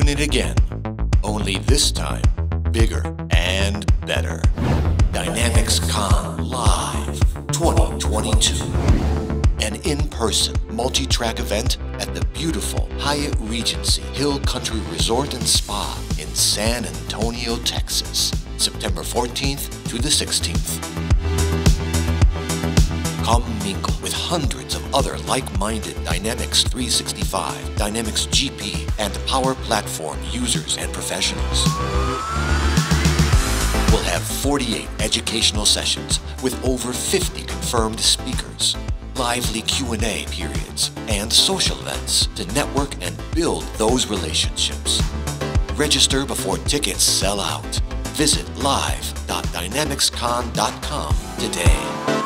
doing it again. Only this time, bigger and better. DynamicsCon Live 2022. An in-person, multi-track event at the beautiful Hyatt Regency Hill Country Resort and Spa in San Antonio, Texas, September 14th through the 16th. Come mingle with hundreds of other like-minded Dynamics 365, Dynamics GP, and Power Platform users and professionals. We'll have 48 educational sessions with over 50 confirmed speakers, lively Q&A periods, and social events to network and build those relationships. Register before tickets sell out. Visit live.dynamicscon.com today.